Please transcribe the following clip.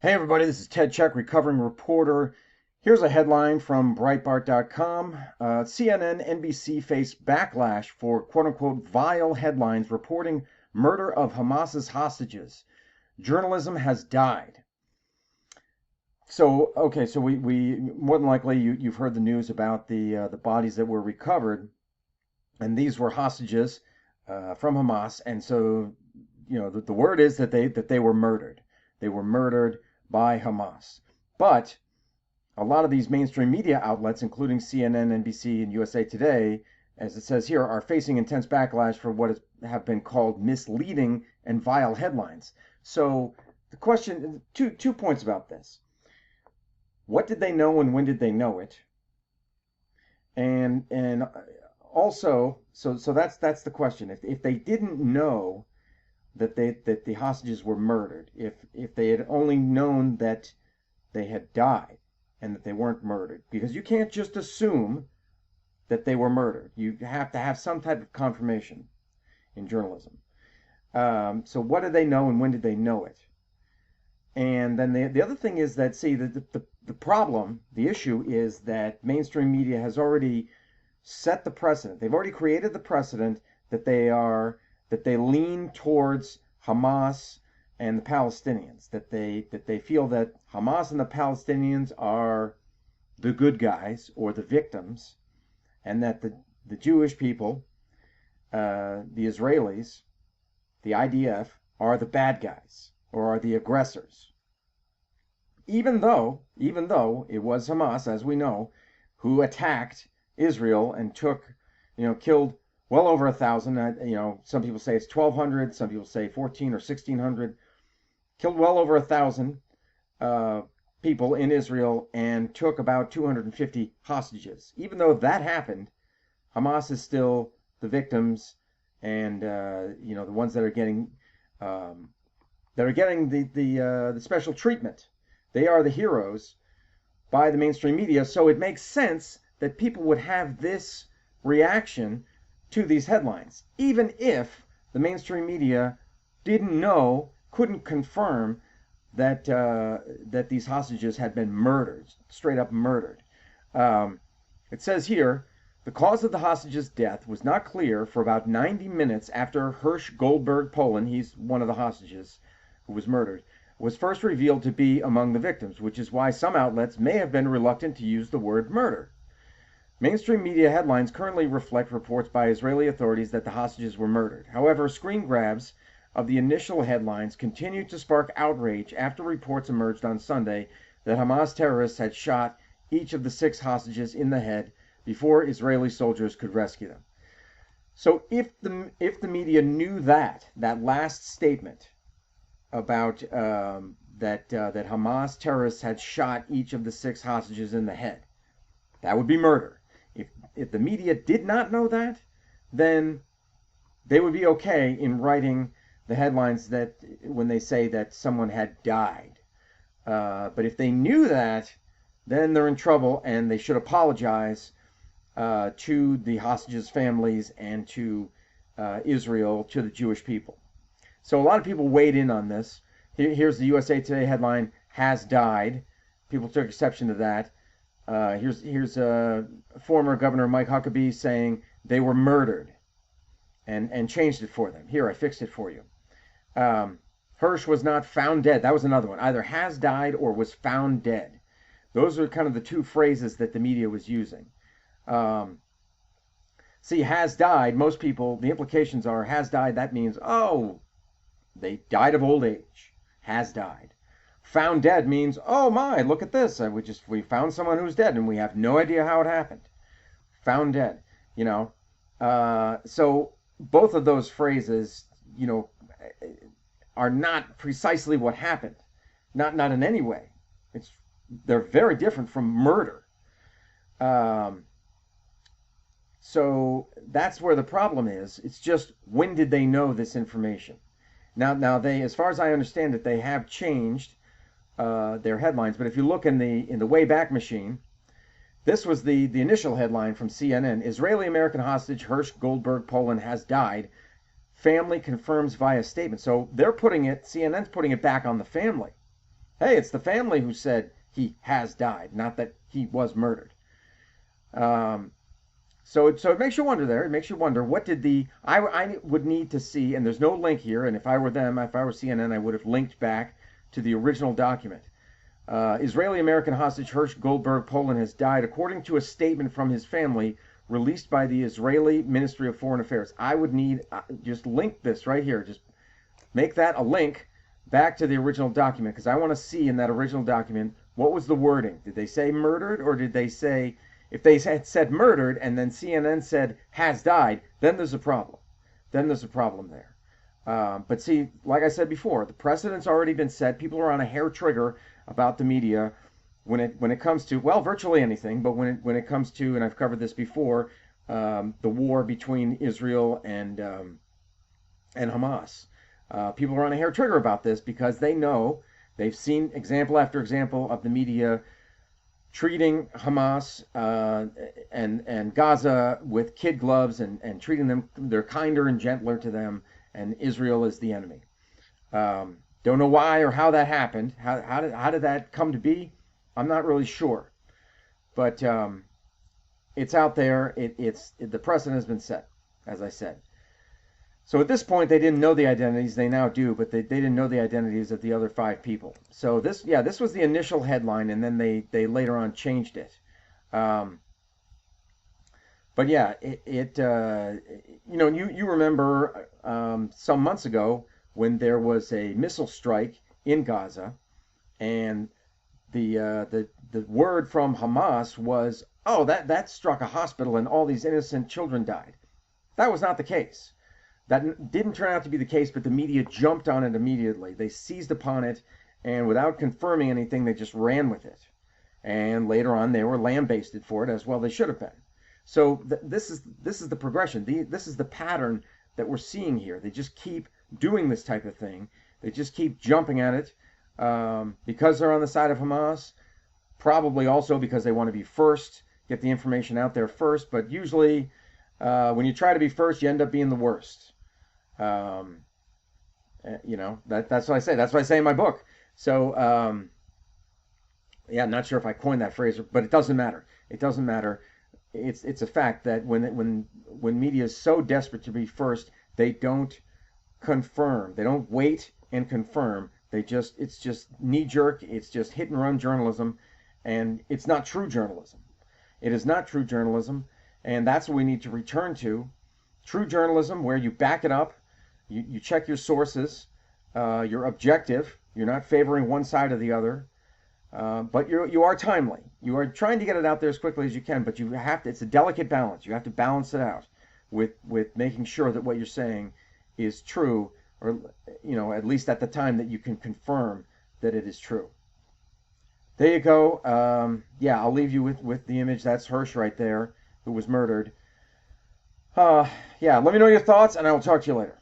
Hey everybody, this is Ted Check, recovering reporter. Here's a headline from Breitbart.com. CNN, NBC face backlash for quote-unquote vile headlines reporting murder of Hamas's hostages. Journalism has died. So we more than likely you've heard the news about the bodies that were recovered, and these were hostages from Hamas, and so the word is that they were murdered. They were murdered by Hamas. But a lot of these mainstream media outlets, including CNN, NBC, and USA Today, as it says here, are facing intense backlash for what have been called misleading and vile headlines. So the question, two points about this. What did they know and when did they know it? And also, so that's the question. If they didn't know that the hostages were murdered, if they had only known that they had died and that they weren't murdered, because you can't just assume that they were murdered. You have to have some type of confirmation in journalism. So what did they know and when did they know it? And then the other thing is that, see, the problem, the issue is that mainstream media has already set the precedent. They've already created the precedent that they lean towards Hamas and the Palestinians, that they feel that Hamas and the Palestinians are the good guys or the victims, and that the Jewish people, the Israelis, the IDF, are the bad guys or are the aggressors. Even though it was Hamas, as we know, who attacked Israel and killed well over 1,000. Some people say it's 1,200. Some people say 1,400 or 1,600. Killed well over 1,000 people in Israel and took about 250 hostages. Even though that happened, Hamas is still the victims, and the ones that are getting the special treatment. They are the heroes by the mainstream media. So it makes sense that people would have this reaction to these headlines, even if the mainstream media didn't know, couldn't confirm that that these hostages had been murdered, straight up murdered. It says here, the cause of the hostages' death was not clear for about 90 minutes after Hirsch Goldberg Poland, he's one of the hostages who was murdered, was first revealed to be among the victims, which is why some outlets may have been reluctant to use the word murder. Mainstream media headlines currently reflect reports by Israeli authorities that the hostages were murdered. However, screen grabs of the initial headlines continued to spark outrage after reports emerged on Sunday that Hamas terrorists had shot each of the 6 hostages in the head before Israeli soldiers could rescue them. So if the media knew that last statement about that Hamas terrorists had shot each of the 6 hostages in the head, that would be murder. If the media did not know that, then they would be okay in writing the headlines that when they say that someone had died. But if they knew that, then they're in trouble, and they should apologize to the hostages' families and to Israel, to the Jewish people. So a lot of people weighed in on this. Here's the USA Today headline, has died. People took exception to that. Here's former Governor Mike Huckabee saying they were murdered and changed it for them. Here, I fixed it for you. Hirsch was not found dead. That was another one. Either has died or was found dead. Those are kind of the two phrases that the media was using. See, has died, most people, the implications are has died, that means, oh, they died of old age. Has died. Found dead means, oh my, look at this. We found someone who's dead and we have no idea how it happened. Found dead, So both of those phrases, are not precisely what happened. Not in any way. They're very different from murder. So that's where the problem is. It's just, when did they know this information? Now they, as far as I understand it, they have changed their headlines. But if you look in the Wayback Machine, this was the initial headline from CNN: Israeli-American hostage Hirsch Goldberg Poland has died. Family confirms via statement. So they're putting it, CNN's putting it back on the family. Hey, it's the family who said he has died, not that he was murdered. Um, so it makes you wonder there. It makes you wonder what did I would need to see, and there's no link here. And if I were them, if I were CNN, I would have linked back to the original document. Israeli American hostage Hirsch Goldberg, Poland, has died, according to a statement from his family released by the Israeli Ministry of Foreign Affairs. I would need just link this right here. Just make that a link back to the original document because I want to see in that original document what was the wording. Did they say murdered, or did they say, if they had said murdered and then CNN said has died, then there's a problem. Then there's a problem there. But see, like I said before, the precedent's already been set. People are on a hair trigger about the media when it comes to, well, virtually anything. But when it comes to, and I've covered this before, the war between Israel and Hamas. People are on a hair trigger about this because they know, they've seen example after example of the media treating Hamas and Gaza with kid gloves and treating them, they're kinder and gentler to them, and Israel is the enemy. Don't know why or how that happened. How did that come to be? I'm not really sure. But it's out there. The precedent has been set, as I said. So at this point, they didn't know the identities. They now do, but they didn't know the identities of the other 5 people. So this was the initial headline, and then they later on changed it. But yeah, you remember some months ago when there was a missile strike in Gaza, and the word from Hamas was, oh, that struck a hospital and all these innocent children died. That was not the case. That didn't turn out to be the case, but the media jumped on it immediately. They seized upon it, and without confirming anything, they just ran with it. And later on, they were lambasted for it, as well they should have been. So this is the progression. This is the pattern that we're seeing here. They just keep doing this type of thing. They just keep jumping at it because they're on the side of Hamas, probably also because they want to be first, get the information out there first. But usually, when you try to be first, you end up being the worst. That's what I say. That's what I say in my book. So, I'm not sure if I coined that phrase, but it doesn't matter. It doesn't matter. It's a fact that when media is so desperate to be first, they don't confirm. They don't wait and confirm. It's just knee jerk. It's just hit and run journalism, and it's not true journalism. It is not true journalism, and that's what we need to return to. True journalism, where you back it up. You check your sources, you're objective, you're not favoring one side or the other, but you are timely. You are trying to get it out there as quickly as you can, but you have to, it's a delicate balance. You have to balance it out with making sure that what you're saying is true, or at least at the time that you can confirm that it is true. There you go. I'll leave you with the image. That's Hirsch right there, who was murdered. Let me know your thoughts, and I will talk to you later.